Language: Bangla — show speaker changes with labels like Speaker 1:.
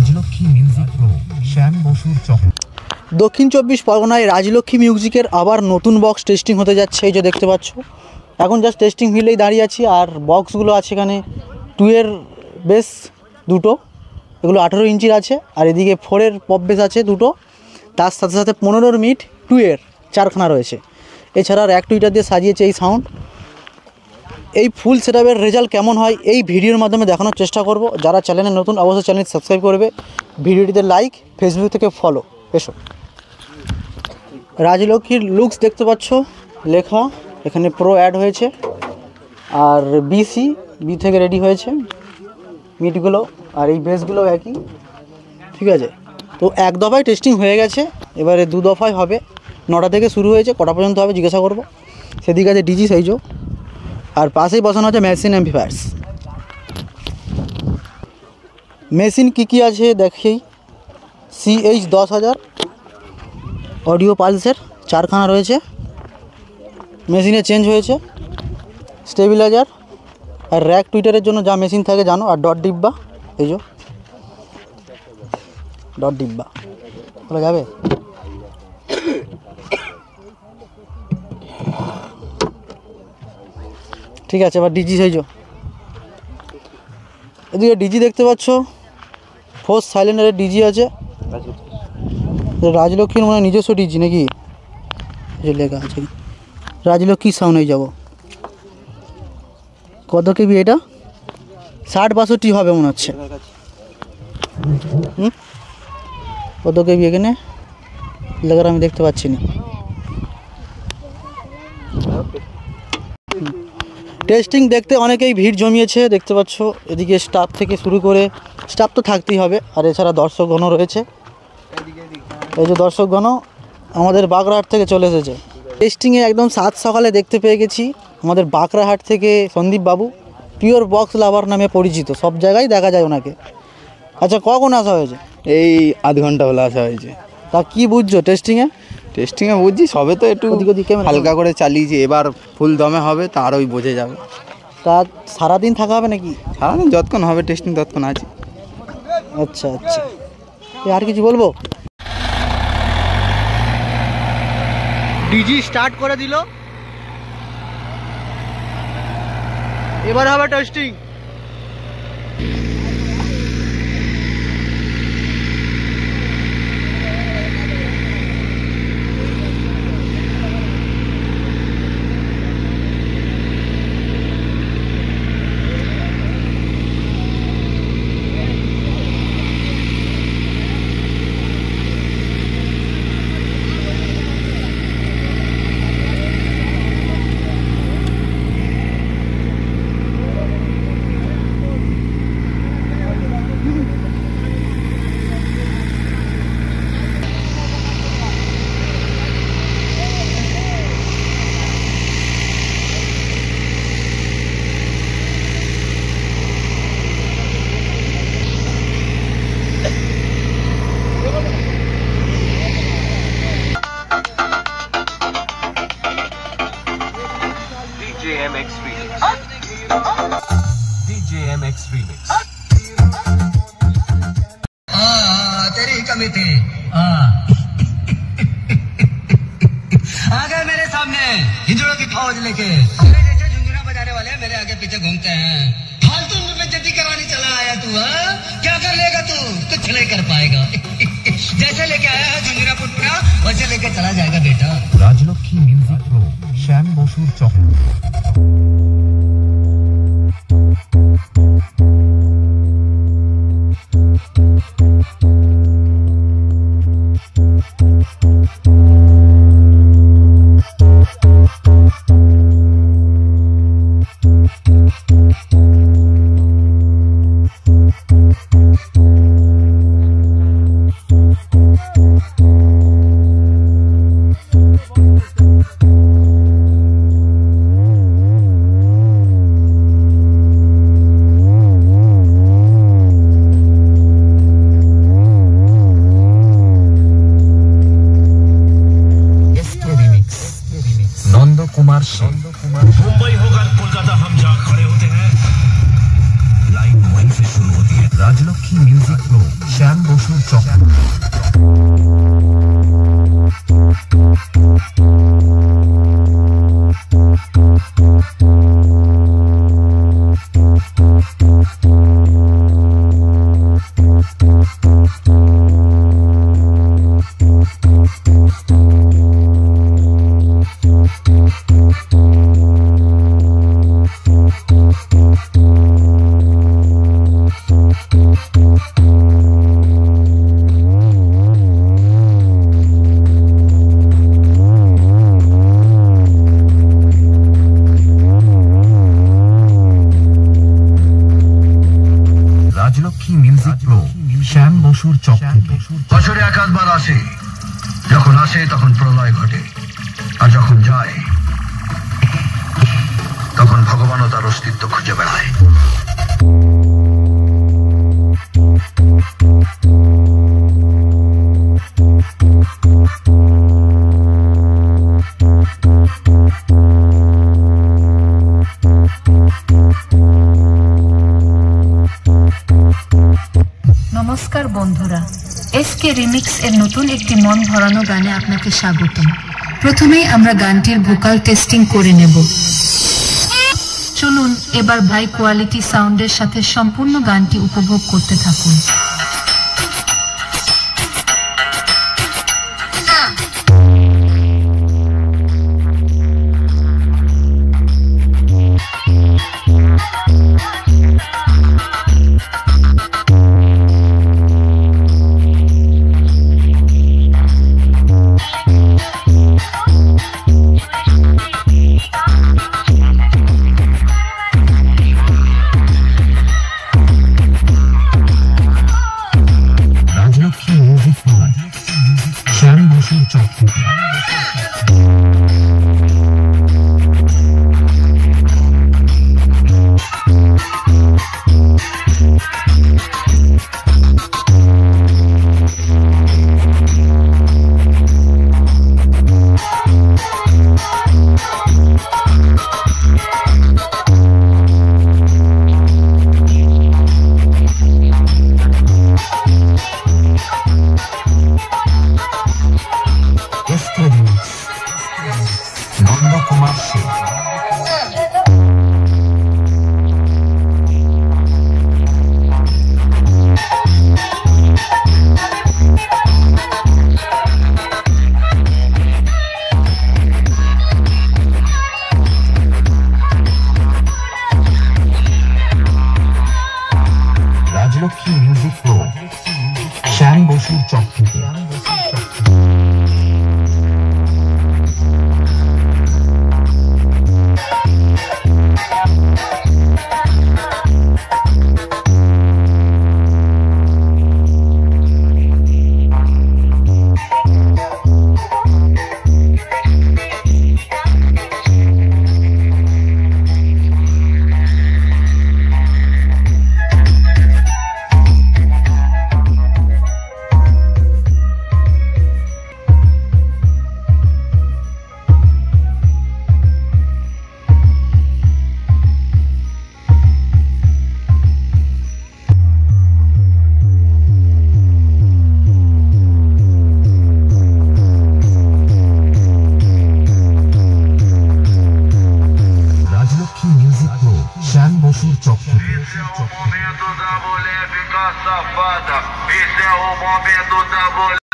Speaker 1: রাজলক্ষ্মী মিউজিক প্রো শ্যাম বসুর চক।
Speaker 2: দক্ষিণ চব্বিশ পরগনায় রাজলক্ষ্মী মিউজিকের আবার নতুন বক্স টেস্টিং হতে যাচ্ছে। এই যে দেখতে পাচ্ছ, এখন জাস্ট টেস্টিং ফিল্ডেই দাঁড়িয়ে আছি। আর বক্সগুলো আছে এখানে 2 এর বেস দুটো, এগুলো 18 ইঞ্চির আছে। আর এদিকে 4 এর পপ বেস আছে দুটো, তার সাথে সাথে 15 মিট 2 এর 4খানা রয়েছে। এছাড়া র্যাক টুইটার দিয়ে সাজিয়েছে এই সাউন্ড। এই ফুল সেটআপের রেজাল্ট কেমন হয় এই ভিডিওর মাধ্যমে দেখানোর চেষ্টা করব। যারা চ্যানেলে নতুন অবশ্যই চ্যানেল সাবস্ক্রাইব করবে, ভিডিওটিতে লাইক, ফেসবুক থেকে ফলো। এসো, রাজলক্ষ্মীর লুকস দেখতে পাচ্ছ লেখা, এখানে প্রো অ্যাড হয়েছে। আর বি থেকে রেডি হয়েছে মিটগুলো, আর এই বেসগুলো একই, ঠিক আছে। তো এক দফায় টেস্টিং হয়ে গেছে, এবারে 2 দফায় হবে। 9টা থেকে শুরু হয়েছে, কটা পর্যন্ত হবে জিজ্ঞাসা করবো। সেদিকে আছে ডিজি সাইজো, আর পাশেই বসানো আছে মেশিন অ্যাম্পলিফায়ার্স। মেশিন কী আছে দেখেই, CH 10000 অডিও পালসের 4খানা রয়েছে। মেশিনে চেঞ্জ হয়েছে স্টেবিলাইজার, আর র্যাক টুইটারের জন্য যা মেশিন থাকে জানো। আর ডট ডিব্বা, এই যে ডট ডিব্বা বলা যাবে। ঠিক আছে, এবার ডিজি সাইজো। এদিকে ডিজি দেখতে পাচ্ছ, 4 সাইলেন্ডারের ডিজি আছে। রাজলক্ষ্মীর মনে নিজস্ব ডিজি নাকি, যে লেখা আছে রাজলক্ষ্মী সাউন্ড। হয়ে যাব কত কেবি এটা? 60-62 হবে মনে হচ্ছে। কত কেবি এখানে লেখার আমি দেখতে পাচ্ছি না। টেস্টিং দেখতে অনেকেই ভিড় জমিয়েছে দেখতে পাচ্ছ। এদিকে স্টাফ থেকে শুরু করে, স্টাফ তো থাকতেই হবে, আর এছাড়া দর্শকগণও রয়েছে। এই যে দর্শকগণ আমাদের বাগড়াহাট থেকে চলে এসেছে টেস্টিংয়ে। একদম 7 সকালে দেখতে পেয়ে গেছি আমাদের বাগড়াহাট থেকে সন্দীপ বাবু, পিওর বক্স লাভার নামে পরিচিত, সব জায়গায় দেখা যায় ওনাকে। আচ্ছা, কখন আসা হয়েছে?
Speaker 3: এই আধ ঘন্টা হলো আসা হয়েছে।
Speaker 2: তা কি বুঝছো টেস্টিংয়ে?
Speaker 3: বুঝছি সবে তো একটু হালকা করে চালিয়েছি, এবার ফুল দমে হবে, তারই বোঝে যাবে।
Speaker 2: তা সারাদিন থাকা হবে নাকি?
Speaker 3: সারাদিন যতক্ষণ হবে টেস্টিং ততক্ষণ আছে।
Speaker 2: আচ্ছা আচ্ছা, আর কিছু বলবো? ডিজি স্টার্ট করে দিল, এবার হবে টেস্টিং।
Speaker 1: DJMX Remix
Speaker 4: तेरी कमी थी। आ गए मेरे सामने हिजड़ों की फौज लेके, जैसे झुंझुना बजाने वाले मेरे आगे पीछे घूमते हैं। फालतू में बेइज्जती करवाने चला आया तू? क्या कर लेगा तू? कुछ नहीं कर पाएगा। जैसे लेके आया है झुंझुना पुटना, वैसे लेके चला जाएगा बेटा।
Speaker 1: রাজলক্ষ্মী মিউজিক প্রো শ্যাম বসুর চক। कुमार मुंबई होकर कोलकाता हम जा खड़े होते हैं, लाइन वहीं से शुरू होती है। राजलक्ष्मी म्यूजिक प्रो श्याम बसुर चक। রাজলক্ষ্মী মিউজিক প্রো শ্যাম বসুর চক থেকে।
Speaker 5: বছরে একাধবার আসে, যখন আসে তখন প্রলয় ঘটে, আর যখন যায় তখন ভগবানও তার অস্তিত্ব খুঁজে বেড়ায়।
Speaker 6: নমস্কার বন্ধুরা, এসকে রিমিক্স এর নতুন একটি মন ভরানো গানে আপনাকে স্বাগতম। প্রথমেই আমরা গানটির ভোকাল টেস্টিং করে নেব। চলুন এবার হাই কোয়ালিটি সাউন্ডের সাথে সম্পূর্ণ গানটি উপভোগ করতে থাকুন।
Speaker 1: রাজলক্ষ্মী মিউজিক প্রো শ্যাম বসুর চক থেকে। নন্দ কুমার সিং। রাজলক্ষ্মী মিউজিক প্রো শ্যাম বসুর চক থেকে। মিউজিক প্রো শ্যাম বসুর চক থেকে।
Speaker 5: Esse é o momento da mulher ficar safada. Esse é o momento da mulher.